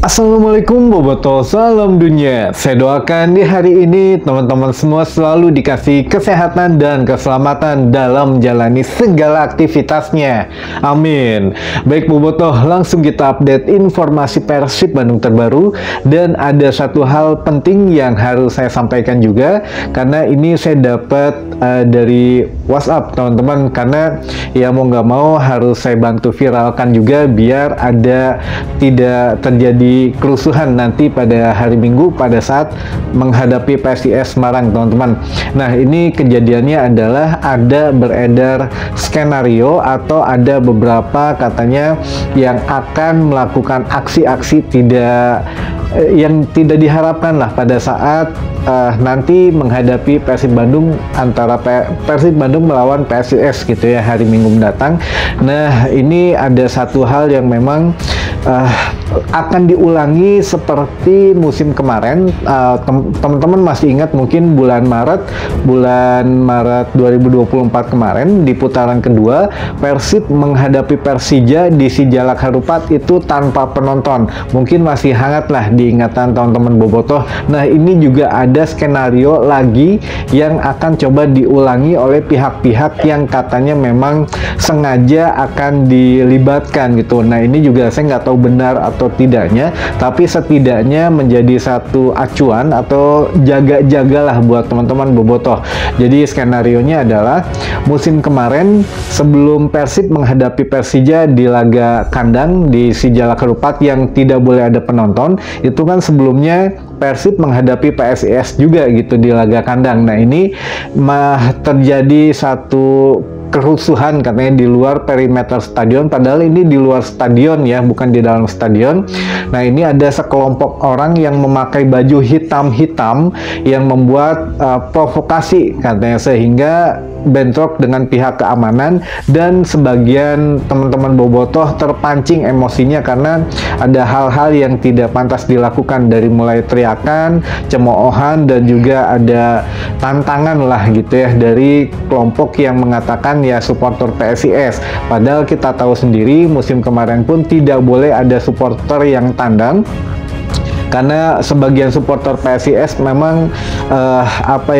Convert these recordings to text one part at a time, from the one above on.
Assalamualaikum bobotoh, salam dunia. Saya doakan di hari ini teman-teman semua selalu dikasih kesehatan dan keselamatan dalam menjalani segala aktivitasnya. Amin. Baik bobotoh, langsung kita update informasi Persib Bandung terbaru. Dan ada satu hal penting yang harus saya sampaikan juga, karena ini saya dapat dari WhatsApp teman-teman, karena ya mau nggak mau harus saya bantu viralkan juga biar ada tidak terjadi kerusuhan nanti pada hari Minggu pada saat menghadapi PSIS Semarang, teman-teman. Nah, ini kejadiannya adalah ada beredar skenario atau ada beberapa katanya yang akan melakukan aksi-aksi yang tidak diharapkan lah pada saat nanti menghadapi Persib Bandung, antara Persib Bandung melawan PSIS gitu ya hari Minggu mendatang. Nah, ini ada satu hal yang memang akan diulangi seperti musim kemarin. Teman-teman masih ingat mungkin bulan Maret 2024 kemarin di putaran kedua Persib menghadapi Persija di Sijalak Harupat itu tanpa penonton. Mungkin masih hangat lah diingatan teman-teman bobotoh. Nah, ini juga ada skenario lagi yang akan coba diulangi oleh pihak-pihak yang katanya memang sengaja akan dilibatkan gitu. Nah, ini juga saya nggak tahu benar atau tidaknya, tapi setidaknya menjadi satu acuan atau jaga-jagalah buat teman-teman bobotoh. Jadi skenarionya adalah musim kemarin sebelum Persib menghadapi Persija di laga kandang di Sijalak Harupat yang tidak boleh ada penonton, itu kan sebelumnya Persib menghadapi PSIS juga gitu di laga kandang. Nah, ini terjadi satu kerusuhan katanya di luar perimeter stadion, padahal ini di luar stadion ya, bukan di dalam stadion. Nah, ini ada sekelompok orang yang memakai baju hitam-hitam yang membuat provokasi katanya, sehingga bentrok dengan pihak keamanan, dan sebagian teman-teman bobotoh terpancing emosinya karena ada hal-hal yang tidak pantas dilakukan, dari mulai teriakan, cemoohan, dan juga ada tantangan lah gitu ya dari kelompok yang mengatakan ya supporter PSIS. Padahal kita tahu sendiri musim kemarin pun tidak boleh ada supporter yang tandang, karena sebagian supporter PSIS memang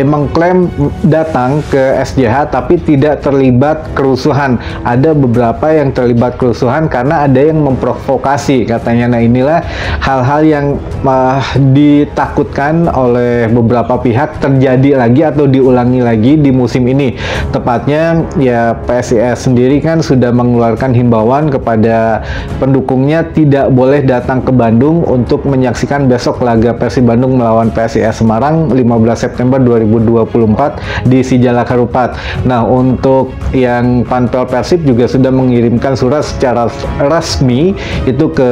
mengklaim datang ke SJH tapi tidak terlibat kerusuhan. Ada beberapa yang terlibat kerusuhan karena ada yang memprovokasi katanya. Nah, inilah hal-hal yang ditakutkan oleh beberapa pihak terjadi lagi atau diulangi lagi di musim ini. Tepatnya ya PSIS sendiri kan sudah mengeluarkan himbauan kepada pendukungnya tidak boleh datang ke Bandung untuk menyaksikan besok laga Persib Bandung melawan PSIS Semarang 15 September 2024 di Sijalak Harupat. Nah, untuk yang Panpel Persib juga sudah mengirimkan surat secara resmi itu ke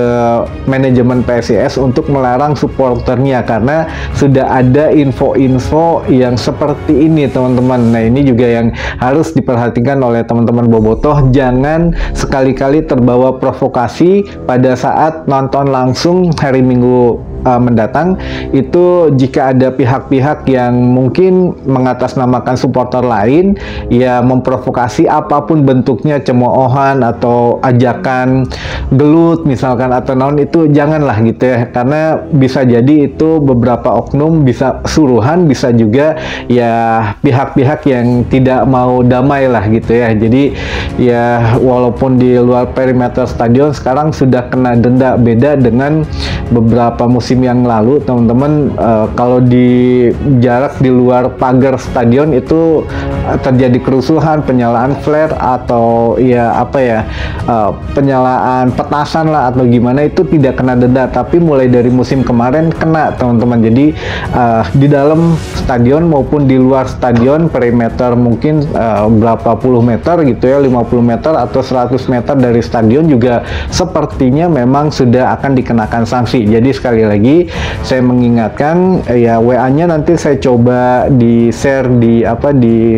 manajemen PSIS untuk melarang supporternya, karena sudah ada info-info yang seperti ini, teman-teman. Nah, ini juga yang harus diperhatikan oleh teman-teman bobotoh, jangan sekali-kali terbawa provokasi pada saat nonton langsung hari Minggu mendatang. Itu jika ada pihak-pihak yang mungkin mengatasnamakan supporter lain ya memprovokasi apapun bentuknya, cemoohan atau ajakan gelut misalkan atau naon, itu janganlah gitu ya, karena bisa jadi itu beberapa oknum, bisa suruhan, bisa juga ya pihak-pihak yang tidak mau damai lah gitu ya. Jadi ya walaupun di luar perimeter stadion sekarang sudah kena denda, beda dengan beberapa musim yang lalu teman-teman. Kalau di jarak di luar pagar stadion itu terjadi kerusuhan, penyalaan flare atau ya penyalaan petasan lah atau gimana, itu tidak kena denda, tapi mulai dari musim kemarin kena, teman-teman. Jadi di dalam stadion maupun di luar stadion perimeter mungkin berapa puluh meter gitu ya, 50 meter atau 100 meter dari stadion juga sepertinya memang sudah akan dikenakan sanksi. Jadi sekali lagi saya mengingatkan ya, WA-nya nanti saya coba di-share di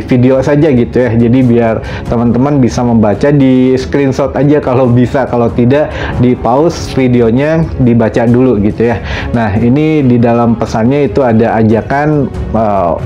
video saja gitu ya. Jadi biar teman-teman bisa membaca, di screenshot aja kalau bisa, kalau tidak di pause videonya dibaca dulu gitu ya. Nah, ini di dalam pesannya itu ada ajakan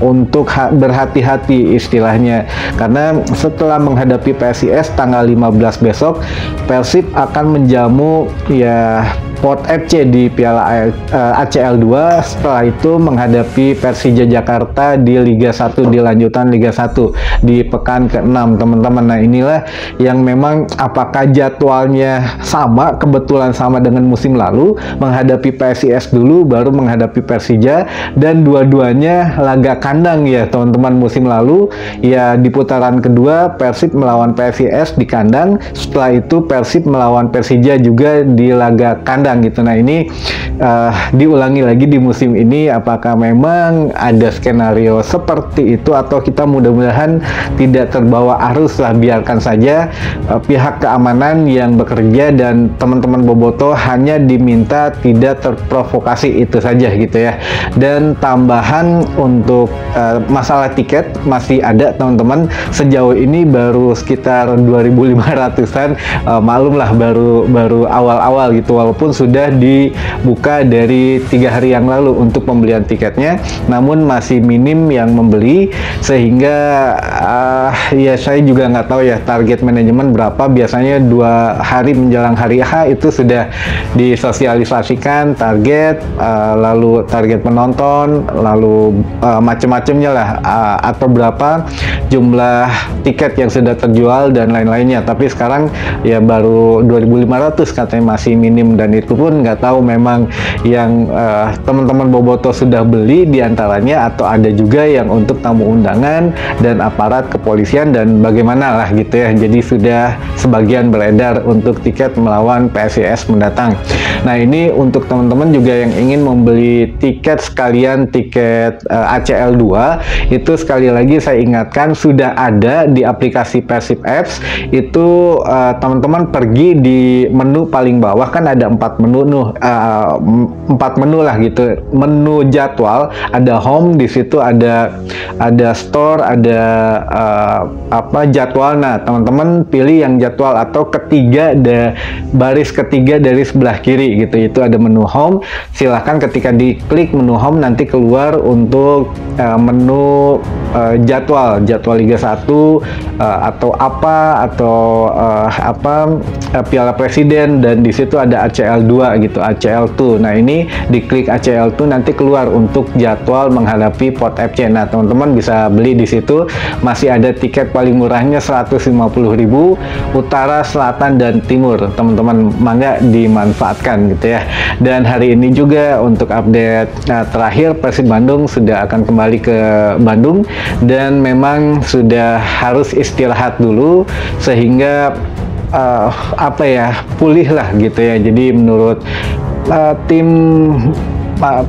untuk berhati-hati istilahnya, karena setelah menghadapi PSIS tanggal 15 besok Persib akan menjamu ya pot FC di Piala ACL 2, setelah itu menghadapi Persija Jakarta di Liga 1, di lanjutan Liga 1 di pekan ke-6 teman-teman. Nah inilah yang memang apakah jadwalnya sama, kebetulan sama dengan musim lalu, menghadapi PSIS dulu baru menghadapi Persija, dan dua-duanya laga kandang ya teman-teman. Musim lalu ya di putaran kedua Persib melawan PSIS di kandang, setelah itu Persib melawan Persija juga di laga kandang gitu. Nah ini diulangi lagi di musim ini, apakah memang ada skenario seperti itu atau kita mudah-mudahan tidak terbawa arus lah, biarkan saja pihak keamanan yang bekerja dan teman-teman Bobotoh hanya diminta tidak terprovokasi, itu saja gitu ya. Dan tambahan untuk masalah tiket masih ada teman-teman, sejauh ini baru sekitar 2.500-an, maklum lah baru awal-awal gitu, walaupun sudah dibuka dari 3 hari yang lalu untuk pembelian tiketnya, namun masih minim yang membeli, sehingga ya saya juga nggak tahu ya target manajemen berapa. Biasanya 2 hari menjelang hari H itu sudah disosialisasikan target, lalu target penonton, lalu macam-macamnya lah, atau berapa jumlah tiket yang sudah terjual dan lain-lainnya. Tapi sekarang ya baru 2.500 katanya, masih minim, dan itu pun nggak tahu memang yang teman-teman Bobotoh sudah beli diantaranya atau ada juga yang untuk tamu undangan dan aparat kepolisian dan bagaimana lah gitu ya. Jadi sudah sebagian beredar untuk tiket melawan PSIS mendatang. Nah ini untuk teman-teman juga yang ingin membeli tiket sekalian tiket ACL 2, itu sekali lagi saya ingatkan sudah ada di aplikasi Persib Apps. Itu teman-teman pergi di menu paling bawah, kan ada 4 menu nih, 4 menu lah gitu. Menu jadwal, ada home, di situ ada store, ada jadwal. Nah teman-teman pilih yang jadwal atau baris ketiga dari sebelah kiri gitu, itu ada menu home. Silahkan ketika diklik menu home nanti keluar untuk menu jadwal Liga 1 atau Piala Presiden, dan di situ ada ACL 2 gitu, ACL 2. Nah ini diklik ACL 2 nanti keluar untuk jadwal menghadapi pot FC. Nah teman-teman bisa beli di situ, masih ada tiket paling murahnya 150.000 utara, selatan, dan timur. Teman-teman mangga dimanfaatkan gitu ya. Dan hari ini juga untuk update terakhir, Persib Bandung sudah akan kembali ke Bandung dan memang sudah harus istirahat dulu sehingga pulih lah gitu ya. Jadi menurut tim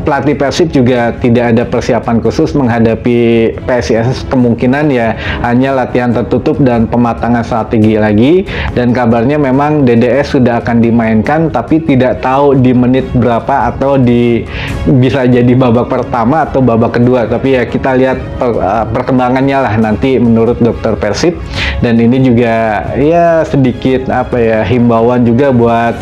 pelatih Persib juga tidak ada persiapan khusus menghadapi PSIS, kemungkinan ya hanya latihan tertutup dan pematangan strategi lagi. Dan kabarnya memang DDS sudah akan dimainkan, tapi tidak tahu di menit berapa atau bisa jadi babak pertama atau babak kedua. Tapi ya kita lihat perkembangannya lah nanti menurut dokter Persib. Dan ini juga ya sedikit himbauan juga buat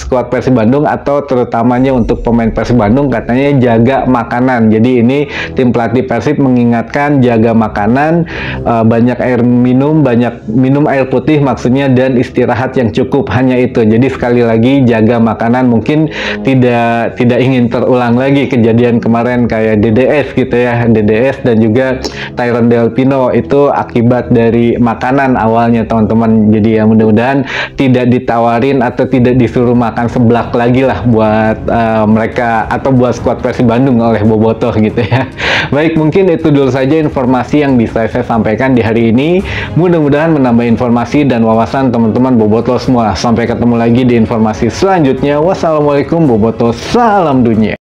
skuad Persib Bandung, atau terutamanya untuk pemain Persib Bandung, katanya jaga makanan. Jadi ini tim pelatih Persib mengingatkan jaga makanan, banyak air minum, banyak minum air putih maksudnya, dan istirahat yang cukup, hanya itu. Jadi sekali lagi jaga makanan, mungkin tidak ingin terulang lagi kejadian kemarin kayak DDS gitu ya, DDS dan juga Tyron Del Pino, itu akibat dari makanan awalnya teman-teman. Jadi ya mudah-mudahan tidak ditawarin atau tidak disuruh makan seblak lagi lah buat mereka atau buat skuad Persib Bandung oleh Bobotoh gitu ya. Baik, mungkin itu dulu saja informasi yang bisa saya sampaikan di hari ini. Mudah-mudahan menambah informasi dan wawasan teman-teman Bobotoh semua. Sampai ketemu lagi di informasi selanjutnya. Wassalamualaikum Bobotoh, salam dunia.